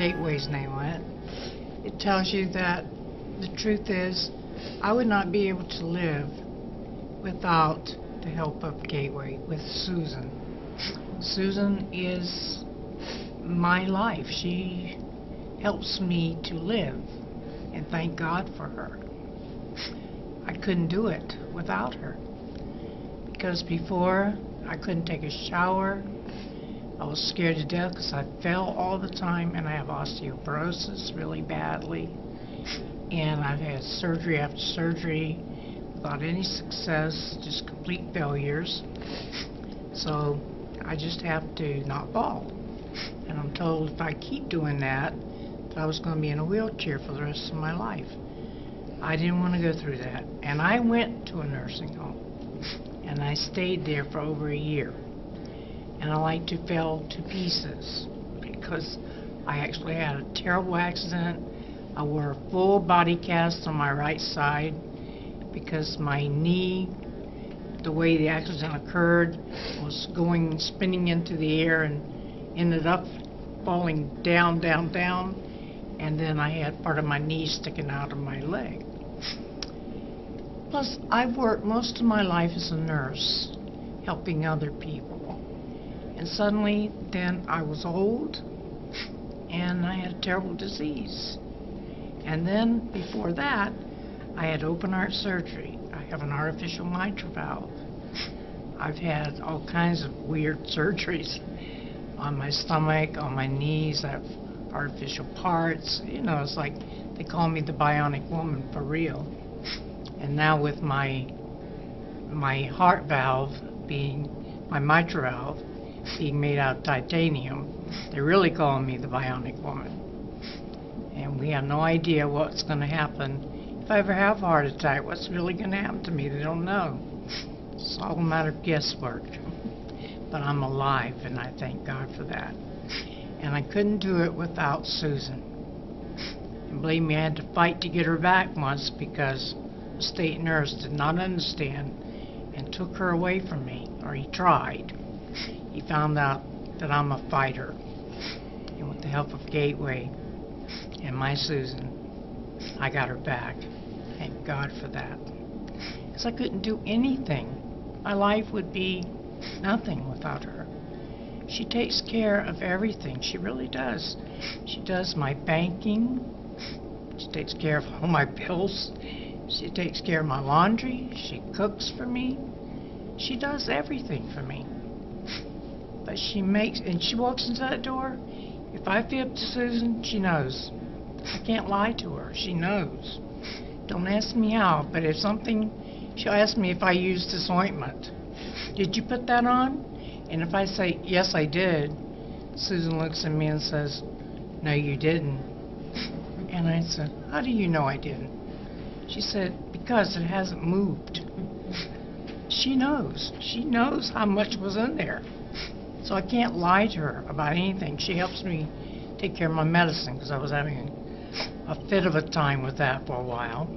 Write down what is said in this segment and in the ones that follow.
Gateway's name on it. It tells you that the truth is, I would not be able to live without the help of Gateway, with Susan. Susan is my life. She helps me to live, and thank God for her. I couldn't do it without her, because before I couldn't take a shower. I was scared to death because I fell all the time, and I have osteoporosis really badly, and I've had surgery after surgery without any success, just complete failures. So I just have to not fall, and I'm told if I keep doing that I was going to be in a wheelchair for the rest of my life. I didn't want to go through that, and I went to a nursing home, and I stayed there for over a year. And I like to fell to pieces because I actually had a terrible accident. I wore a full body cast on my right side because my knee, the way the accident occurred, was spinning into the air and ended up falling down, and then I had part of my knee sticking out of my leg. Plus, I've worked most of my life as a nurse, helping other people. And suddenly, then I was old, and I had a terrible disease. And then, before that, I had open heart surgery. I have an artificial mitral valve. I've had all kinds of weird surgeries on my stomach, on my knees. I have artificial parts. You know, it's like they call me the bionic woman for real. And now with my heart valve being, my mitral valve, being made out of titanium, they're really calling me the bionic woman. And we have no idea what's going to happen if I ever have a heart attack. What's really going to happen to me? They don't know. It's all a matter of guesswork. But I'm alive, and I thank God for that. And I couldn't do it without Susan. And believe me, I had to fight to get her back once because the state nurse did not understand and took her away from me, or he tried. He found out that I'm a fighter. And with the help of Gateway and my Susan, I got her back. Thank God for that. Because I couldn't do anything. My life would be nothing without her. She takes care of everything. She really does. She does my banking. She takes care of all my bills. She takes care of my laundry. She cooks for me. She does everything for me. But she walks into that door. If I fib to Susan, she knows. I can't lie to her. She knows. Don't ask me how, but if something, she'll ask me if I used this ointment. Did you put that on? And if I say, yes, I did, Susan looks at me and says, no, you didn't. And I said, how do you know I didn't? She said, because it hasn't moved. She knows. She knows how much was in there. So I can't lie to her about anything. She helps me take care of my medicine because I was having a fit of a time with that for a while.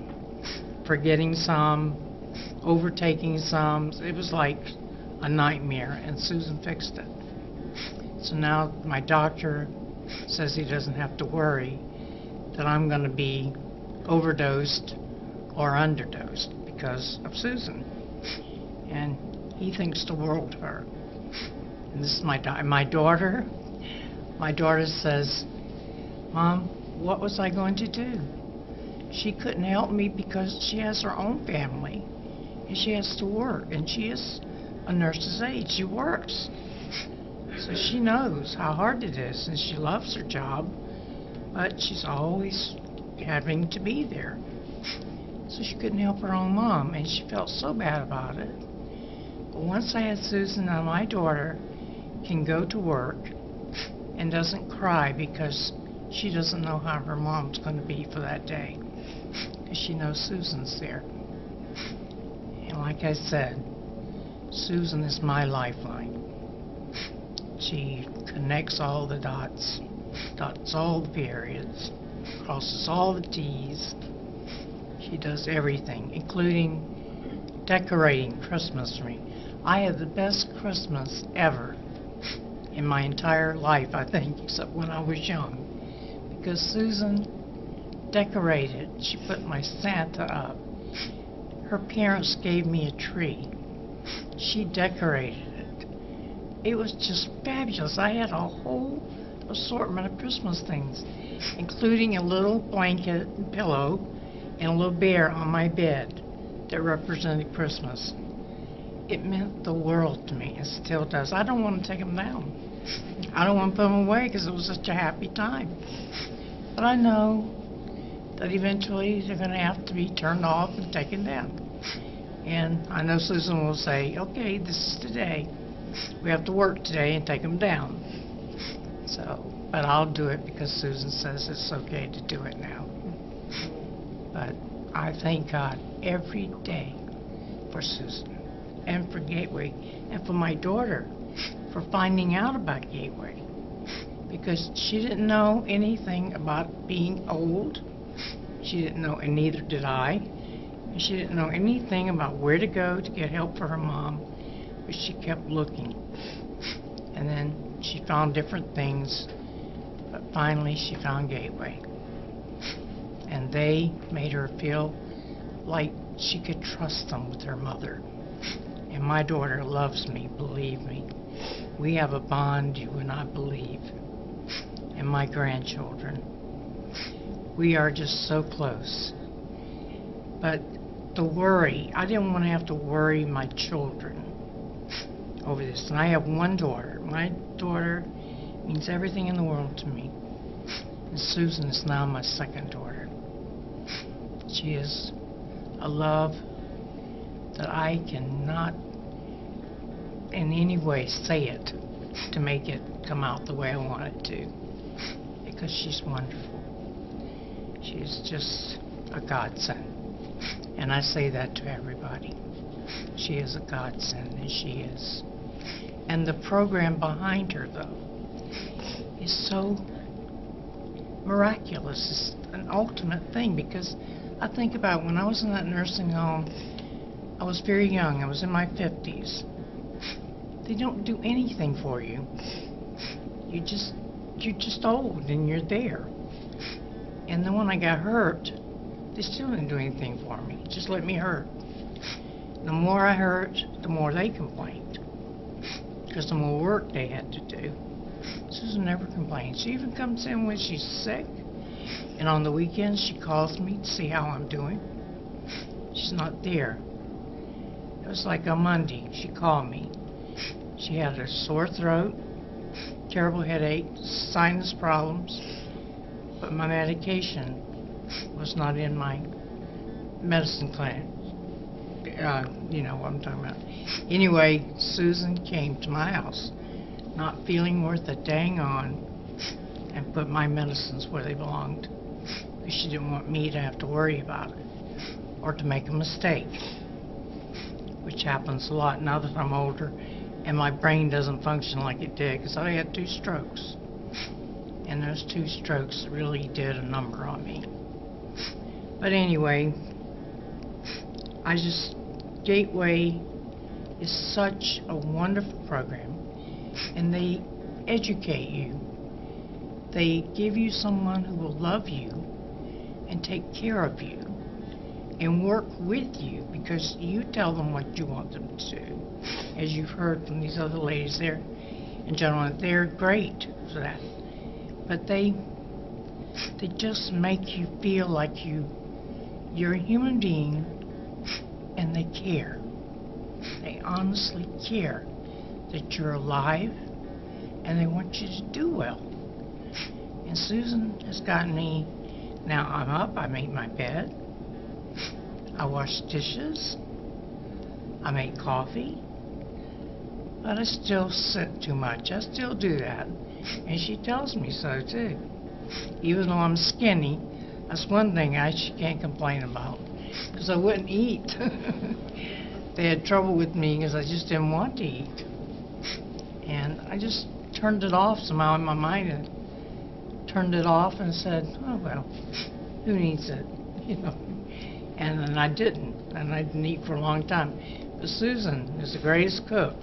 Forgetting some, overtaking some. It was like a nightmare, and Susan fixed it. So now my doctor says he doesn't have to worry that I'm going to be overdosed or underdosed because of Susan. And he thinks the world of her. And this is my daughter. My daughter says, Mom, what was I going to do? She couldn't help me because she has her own family, and she has to work, and she is a nurse's aide. She works. So she knows how hard it is, and she loves her job, but she's always having to be there. So she couldn't help her own mom, and she felt so bad about it. But once I had Susan, and my daughter can go to work and doesn't cry because she doesn't know how her mom's going to be for that day, because she knows Susan's there. And like I said, Susan is my lifeline. She connects all the dots, dots all the periods, crosses all the T's. She does everything, including decorating Christmas for me. I had the best Christmas ever in my entire life, I think, except when I was young. because Susan decorated. She put my Santa up. Her parents gave me a tree. She decorated it. It was just fabulous. I had a whole assortment of Christmas things, including a little blanket and pillow and a little bear on my bed that represented Christmas. It meant the world to me. It still does. I don't want to take them down. I don't want to put them away because it was such a happy time. But I know that eventually they're going to have to be turned off and taken down. And I know Susan will say, okay, this is today. We have to work today and take them down. So, but I'll do it because Susan says it's okay to do it now. But I thank God every day for Susan and for Gateway and for my daughter for finding out about Gateway, because she didn't know anything about being old. She didn't know, and neither did I. And she didn't know anything about where to go to get help for her mom, but she kept looking. And then she found different things, but finally she found Gateway. And they made her feel like she could trust them with her mother. And my daughter loves me, believe me. We have a bond you would not believe. And my grandchildren. We are just so close. But the worry, I didn't want to have to worry my children over this. And I have one daughter. My daughter means everything in the world to me. And Susan is now my second daughter. She is a love that I cannot in any way say it to make it come out the way I want it to, because she's wonderful. She's just a godsend. And I say that to everybody. She is a godsend, and she is. And the program behind her, though, is so miraculous. It's an ultimate thing, because I think about when I was in that nursing home, I was very young. I was in my 50s. They don't do anything for you. You're just old and you're there. And then when I got hurt, they still didn't do anything for me. Just let me hurt. The more I hurt, the more they complained, because the more work they had to do. Susan never complains. She even comes in when she's sick, and on the weekends she calls me to see how I'm doing. She's not there. It was like on Monday, she called me. She had a sore throat, terrible headache, sinus problems, but my medication was not in my medicine clinic. You know what I'm talking about. Anyway, Susan came to my house, not feeling worth a dang on, and put my medicines where they belonged, because she didn't want me to have to worry about it or to make a mistake, which happens a lot now that I'm older and my brain doesn't function like it did, because I had 2 strokes, and those 2 strokes really did a number on me. But anyway, Gateway is such a wonderful program, and they educate you. They give you someone who will love you and take care of you and work with you, because you tell them what you want them to do. As you've heard from these other ladies there and gentlemen, they're great for that. But they just make you feel like you're a human being, and they care. They honestly care that you're alive, and they want you to do well. And Susan has gotten me, now I'm up, I make my bed, I wash dishes, I make coffee, but I still sit too much. I still do that, and she tells me so too. Even though I'm skinny, that's one thing she can't complain about, because I wouldn't eat. They had trouble with me because I just didn't want to eat. And I just turned it off somehow in my mind, and turned it off and said, oh, well, who needs it, you know? And then I didn't, and I didn't eat for a long time. But Susan is the greatest cook.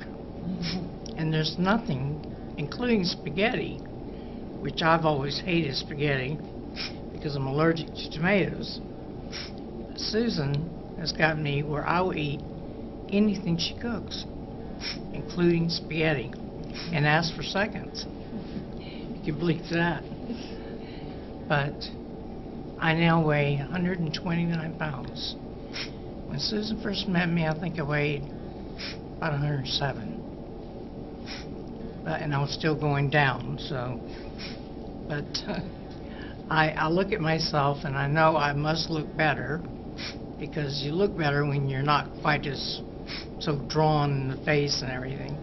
And there's nothing, including spaghetti, which I've always hated spaghetti. because I'm allergic to tomatoes. Susan has got me where I will eat anything she cooks, including spaghetti, and ask for seconds. You can believe that. But I now weigh 129 pounds. When Susan first met me, I think I weighed about 107. And I was still going down, so. But I look at myself and I know I must look better, because you look better when you're not quite as so drawn in the face and everything.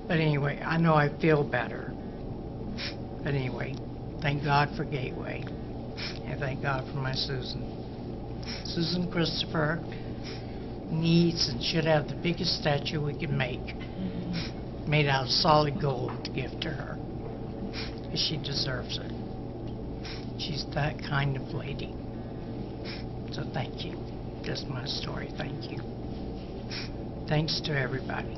But anyway, I know I feel better. But anyway, thank God for Gateway. And thank God for my Susan. Susan Christopher needs and should have the biggest statue we can make, made out of solid gold, to give to her. Because she deserves it. She's that kind of lady. So thank you. Just my story. Thank you. Thanks to everybody.